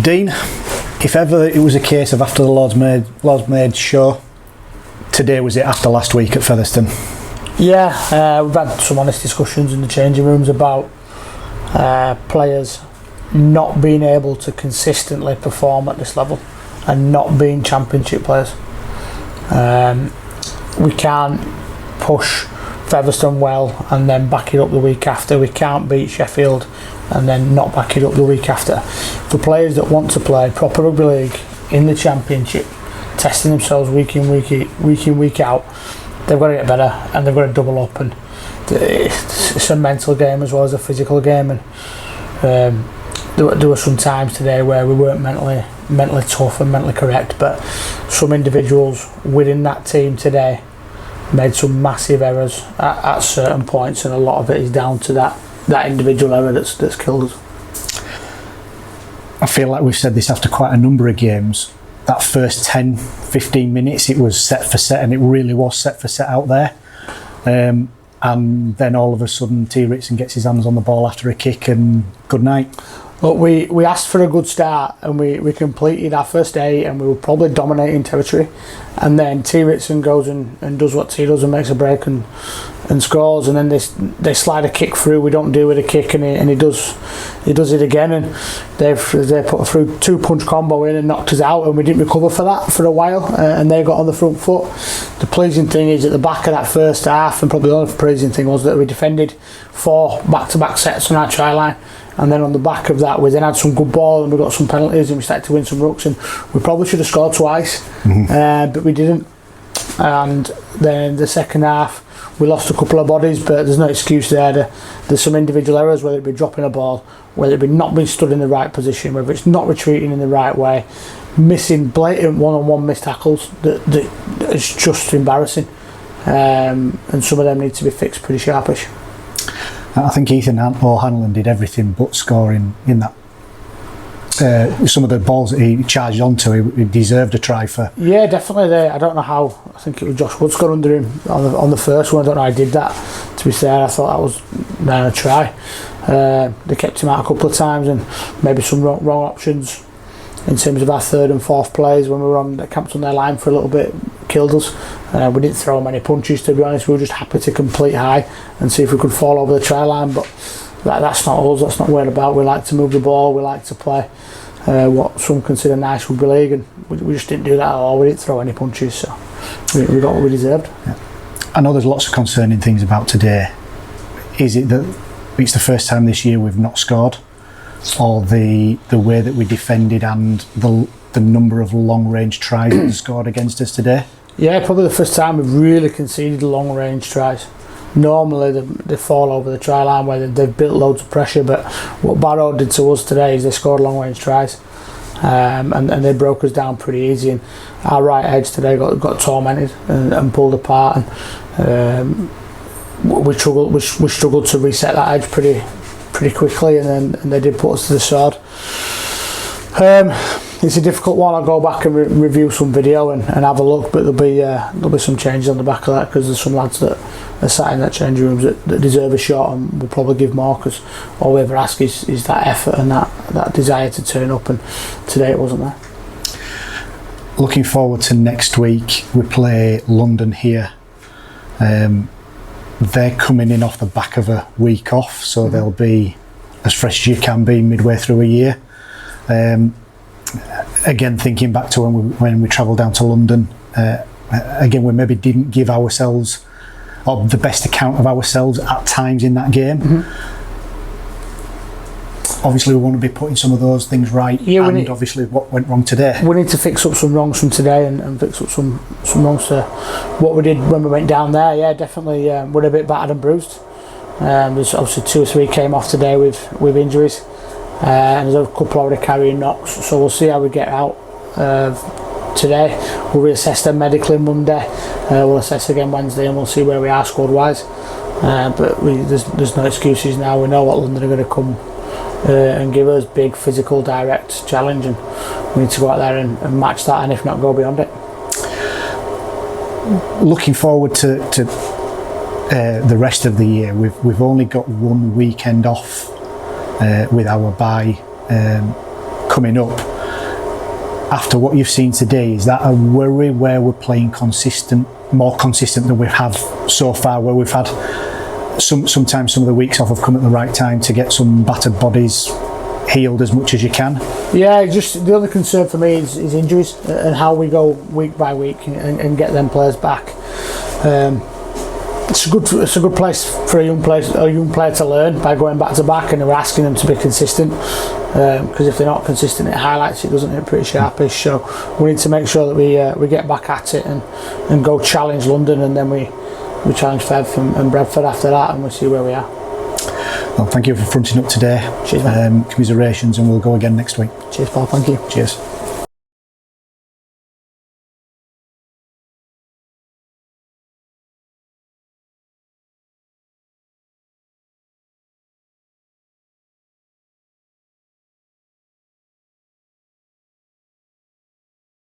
Dean, if ever it was a case of after the Lord's Maid show, today was it after last week at Featherstone? Yeah, we've had some honest discussions in the changing rooms about players not being able to consistently perform at this level and not being championship players. We can't push Featherstone well and then back it up the week after. We can't beat Sheffield and then not back it up the week after. For players that want to play proper rugby league in the championship, testing themselves week in, week out, they've got to get better and they've got to double up. And it's a mental game as well as a physical game. And there were some times today where we weren't mentally tough and mentally correct, but some individuals within that team today made some massive errors at certain points, and a lot of it is down to that individual error that's killed us. I feel like we've said this after quite a number of games. That first 10-15 minutes, it was set for set, and it really was set for set out there. And then all of a sudden T. Ritson gets his hands on the ball after a kick, and good night. Look, we asked for a good start, and we completed our first 8, and we were probably dominating territory. And then T. Ritson goes and does what T does and makes a break and scores. And then they slide a kick through. We don't deal with a kick, and he does it again. And they put through 2-punch combo in and knocked us out, and we didn't recover for that for a while. And they got on the front foot. The pleasing thing is at the back of that first half, and probably the only pleasing thing was that we defended 4 back-to-back sets on our try line. And then on the back of that, we then had some good ball and we got some penalties and we started to win some rucks, and we probably should have scored twice, but we didn't. And then the second half, we lost a couple of bodies, but there's no excuse there. There's some individual errors, whether it be dropping a ball, whether it be not being stood in the right position, whether it's not retreating in the right way, missing blatant one-on-one missed tackles that is just embarrassing. And some of them need to be fixed pretty sharpish. I think Ethan O'Hanlon did everything but scoring in that. Some of the balls that he charged onto, he deserved a try for. Yeah, definitely. I don't know how. I think it was Josh Woods got under him on the first one. I don't know how he did that. To be fair, I thought that was a try. They kept him out a couple of times, and maybe some wrong options in terms of our third and fourth plays when we were camped on their line for a little bit, killed us. We didn't throw many punches, to be honest. We were just happy to complete high and see if we could fall over the try line, but that's not us, that's not what we're about. We like to move the ball, we like to play what some consider nice rugby league, and we just didn't do that at all. We didn't throw any punches, so we got what we deserved. Yeah. I know there's lots of concerning things about today. Is it that it's the first time this year we've not scored, or the way that we defended and the number of long range tries that scored against us today? Yeah, probably the first time we've really conceded long range tries. Normally they fall over the try line where they've built loads of pressure, but what Barrow did to us today is they scored long range tries, and they broke us down pretty easy. And our right edge today got tormented and pulled apart, and we struggled to reset that edge pretty quickly, and they did put us to the sword. It's a difficult one. I'll go back and review some video and have a look, but there'll be some changes on the back of that, because there's some lads that are sat in that changing rooms that deserve a shot and will probably give more, because all we ever ask is that effort and that desire to turn up, and today it wasn't there. Looking forward to next week, we play London here. They're coming in off the back of a week off, so they'll be as fresh as you can be midway through a year. Again, thinking back to when we travelled down to London, again we maybe didn't give ourselves or the best account of ourselves at times in that game. Obviously we want to be putting some of those things right, and obviously what went wrong today. We need to fix up some wrongs from today and fix up some wrongs to what we did when we went down there. Yeah, definitely we're a bit battered and bruised. There's obviously 2 or 3 came off today with injuries. And there's a couple already carrying knocks, so we'll see how we get out today. We'll reassess them medically Monday, we'll assess again Wednesday, and we'll see where we are squad wise, but there's no excuses now. We know what London are going to come and give us: big, physical, direct challenge, and we need to go out there and match that, and if not, go beyond it. Looking forward to the rest of the year, we've only got 1 weekend off with our bye coming up. After what you've seen today, is that a worry where we're playing more consistent than we've had so far, where we've had sometimes some of the weeks off have come at the right time to get some battered bodies healed as much as you can? Yeah, just the other concern for me is injuries and how we go week by week and get them players back. It's a good place for a young player to learn by going back to back, and we're asking them to be consistent, because if they're not consistent, it highlights it, doesn't it? Pretty sharpish. So we need to make sure that we get back at it and go challenge London, and then we challenge Fev and Bradford after that, and we'll see where we are. Well, thank you for fronting up today. Cheers, man. Commiserations, and we'll go again next week. Cheers, Paul. Thank you. Cheers.